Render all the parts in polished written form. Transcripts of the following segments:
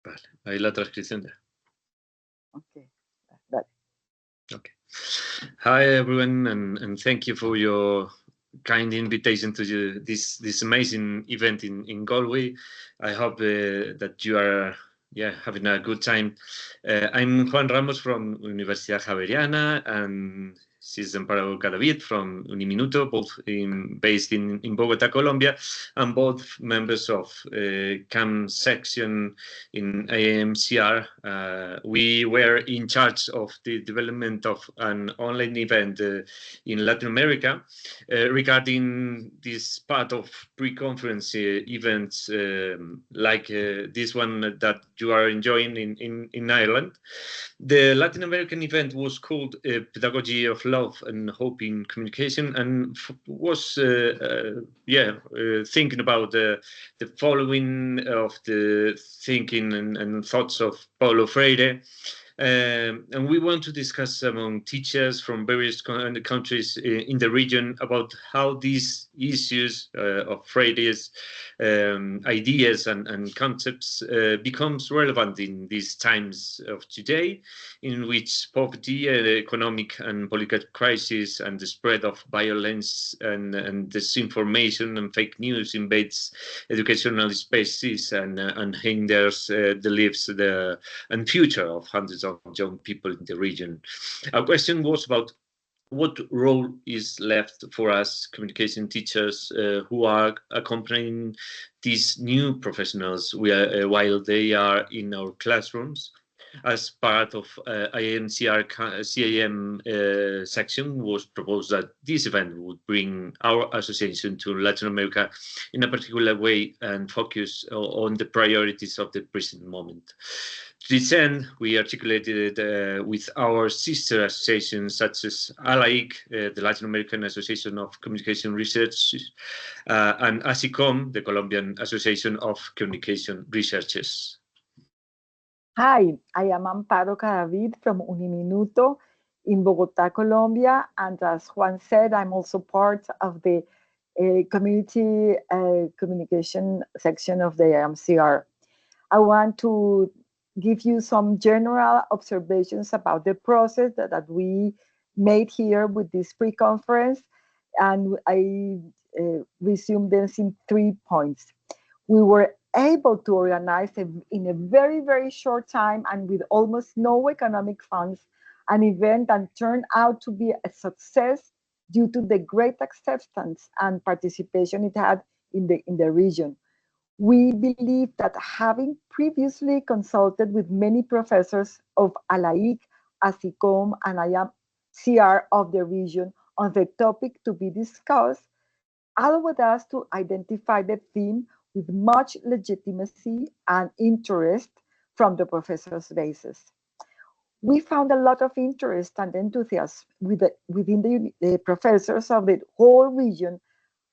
Vale, ahí la transcripción ya. Okay. Dale. Okay. Hi everyone, and thank you for your kind invitation to this amazing event in Galway. I hope that you are having a good time. I'm Juan Ramos from Universidad Javeriana, and she's Amparo Cadavid from Uniminuto, both based in Bogota, Colombia, and both members of CAM section in IAMCR. We were in charge of the development of an online event in Latin America regarding this part of pre-conference events like this one that you are enjoying in Ireland. The Latin American event was called Pedagogy of Love and Hope in Communication, and was thinking about the following of the thinking and thoughts of Paulo Freire. And we want to discuss among teachers from various countries in the region about how these issues of Freire's ideas and concepts becomes relevant in these times of today, in which poverty, economic and political crisis, and the spread of violence and disinformation and fake news invades educational spaces and hinders the lives and future of hundreds of young people in the region. Our question was about what role is left for us communication teachers who are accompanying these new professionals while they are in our classrooms. As part of IAMCR CAM section, was proposed that this event would bring our association to Latin America in a particular way and focus on the priorities of the present moment. To this end, we articulated with our sister associations such as ALAIC, the Latin American Association of Communication Research, and ASICOM, the Colombian Association of Communication Researchers. Hi, I am Amparo Cadavid from Uniminuto in Bogota, Colombia. And as Juan said, I'm also part of the community communication section of the IAMCR. I want to give you some general observations about the process that we made here with this pre-conference, and I resume this in 3 points. We were able to organize in a very, very short time and with almost no economic funds an event that turned out to be a success due to the great acceptance and participation it had in the region. We believe that having previously consulted with many professors of ALAIC, ASICOM, and IAMCR of the region on the topic to be discussed, allowed us to identify the theme with much legitimacy and interest from the professors' bases. We found a lot of interest and enthusiasm within the professors of the whole region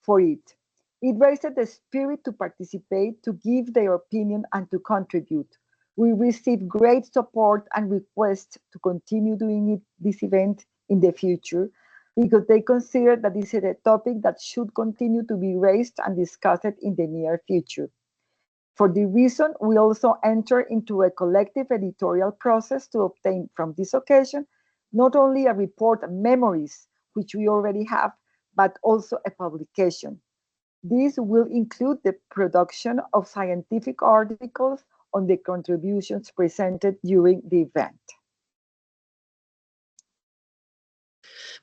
for it. It raised the spirit to participate, to give their opinion, and to contribute. We received great support and requests to continue doing this event in the future, because they consider that this is a topic that should continue to be raised and discussed in the near future. For the reason, we also enter into a collective editorial process to obtain from this occasion not only a report of memories, which we already have, but also a publication. This will include the production of scientific articles on the contributions presented during the event.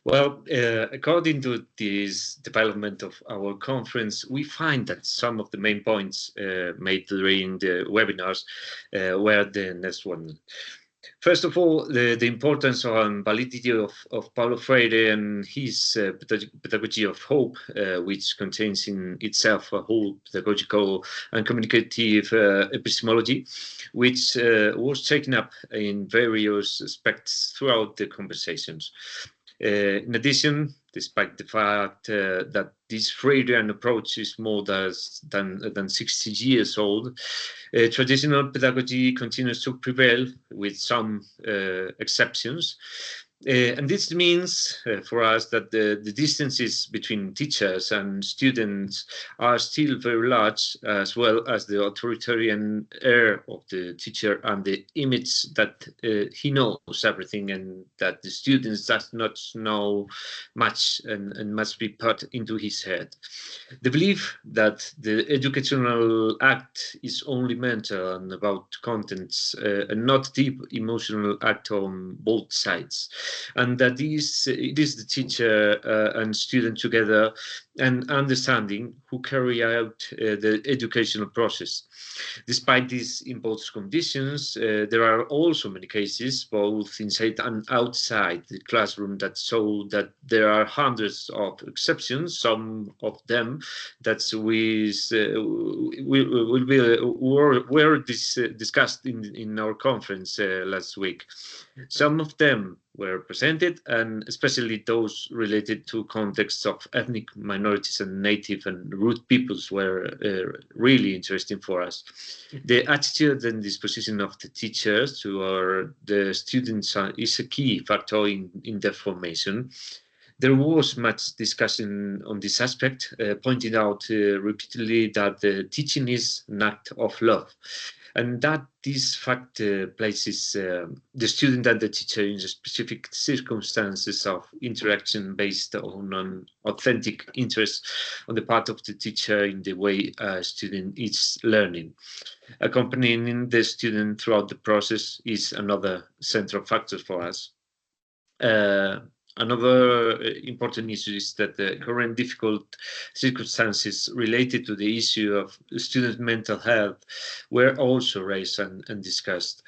Well, according to this development of our conference, we find that some of the main points made during the webinars were the next one. First of all, the importance and validity of Paulo Freire and his pedagogy of hope, which contains in itself a whole pedagogical and communicative epistemology, which was taken up in various aspects throughout the conversations. In addition, despite the fact that this Freirean approach is more than 60 years old, traditional pedagogy continues to prevail with some exceptions. And this means for us that the distances between teachers and students are still very large, as well as the authoritarian air of the teacher and the image that he knows everything and that the students does not know much and must be put into his head. The belief that the educational act is only mental and about contents and not deep emotional act on both sides, and that it is the teacher and student together and understanding who carry out the educational process. Despite these imposed conditions, there are also many cases, both inside and outside the classroom, that show that there are hundreds of exceptions. Some of them that will be were discussed in our conference last week. Some of them were presented, and especially those related to contexts of ethnic minorities and native and root peoples were really interesting for us. The attitude and disposition of the teachers to the students is a key factor in their formation. There was much discussion on this aspect, pointing out repeatedly that teaching is an act of love, and that this fact places the student and the teacher in specific circumstances of interaction based on an authentic interest on the part of the teacher in the way a student is learning. Accompanying the student throughout the process is another central factor for us. Another important issue is that the current difficult circumstances related to the issue of student mental health were also raised and discussed.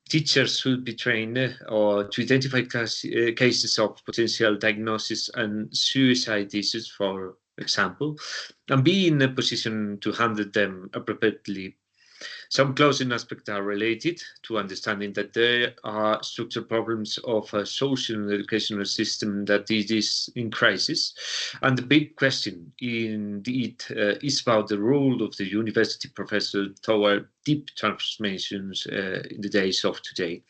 Teachers should be trained to identify cases of potential diagnosis and suicide issues, for example, and be in a position to handle them appropriately. Some closing aspects are related to understanding that there are structural problems of a social and educational system that it is in crisis. And the big question, indeed, is about the role of the university professor toward deep transformations in the days of today.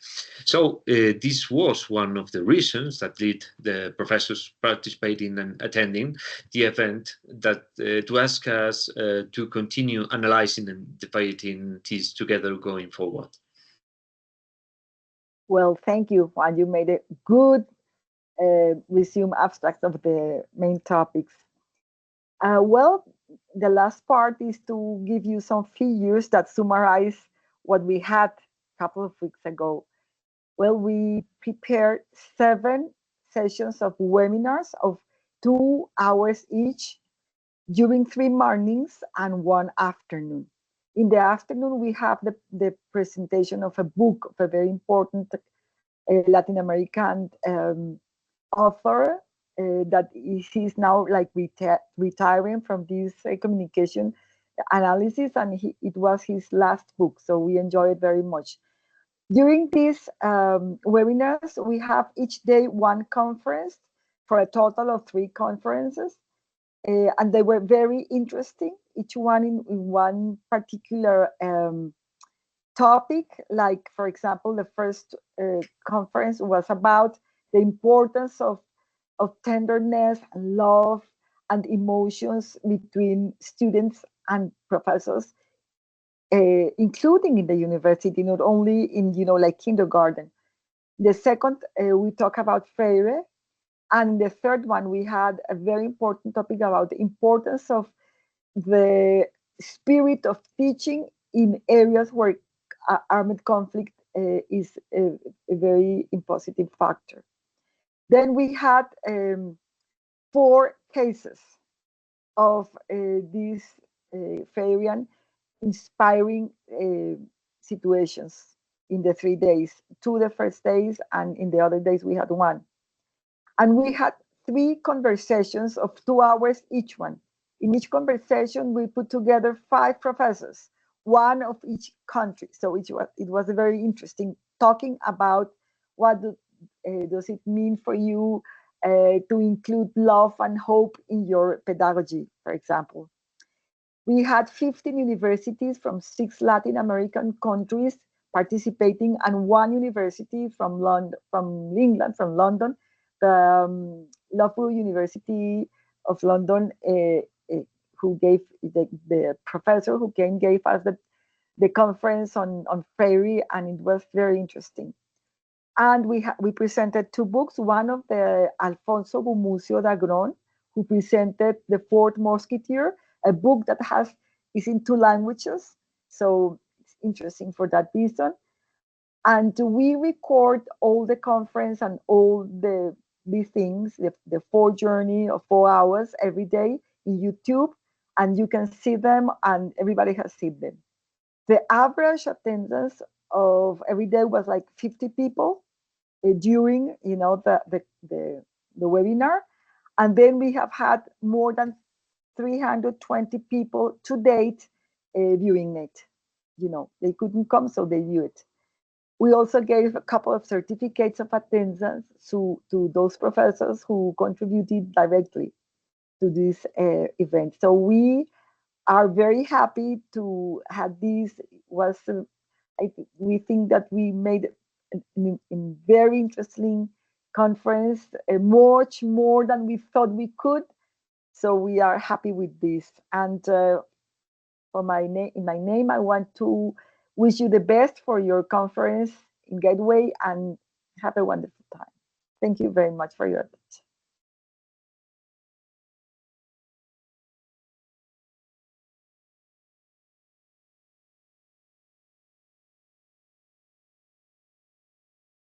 So this was one of the reasons that led the professors participating and attending the event, that to ask us to continue analyzing and debating this together going forward. Well, thank you, Juan. You made a good resume abstract of the main topics. Well, the last part is to give you some figures that summarize what we had a couple of weeks ago. Well, we prepared 7 sessions of webinars of 2 hours each during 3 mornings and 1 afternoon. In the afternoon, we have the presentation of a book of a very important Latin American author that he's now like retiring from this communication analysis, and it was his last book, so we enjoy it very much. During these webinars, we have each day 1 conference for a total of 3 conferences, and they were very interesting, each one in one particular topic. Like, for example, the first conference was about the importance of tenderness and love and emotions between students and professors, including in the university, not only in, like kindergarten. The second, we talk about Freire. And the third one, we had a very important topic about the importance of the spirit of teaching in areas where armed conflict is a very positive factor. Then we had 4 cases of these Freirean inspiring situations in the 3 days, 2 the first days, and in the other days we had 1. And we had 3 conversations of 2 hours each one. In each conversation, we put together 5 professors, 1 of each country. So it was very interesting, talking about what does it mean for you to include love and hope in your pedagogy, for example. We had 15 universities from 6 Latin American countries participating, and one university from England, from London, the Loughborough University of London, who gave the professor who came gave us the conference on fairy, and it was very interesting. And we presented two books. One of the Alfonso Gumucio Dagron, who presented The Fourth Musketeer, a book that is in 2 languages. So it's interesting for that reason. And we record all the conference and all these things, the 4 journey of 4 hours every day in YouTube, and you can see them, and everybody has seen them. The average attendance of every day was like 50 people during, the webinar, and then we have had more than 320 people to date viewing it. They couldn't come, so they view it. We also gave a couple of certificates of attendance to those professors who contributed directly to this event. So we are very happy to have this. We think that we made a very interesting conference, much more than we thought we could. So we are happy with this. And in my name, I want to wish you the best for your conference in Gateway, and have a wonderful time. Thank you very much for your attention.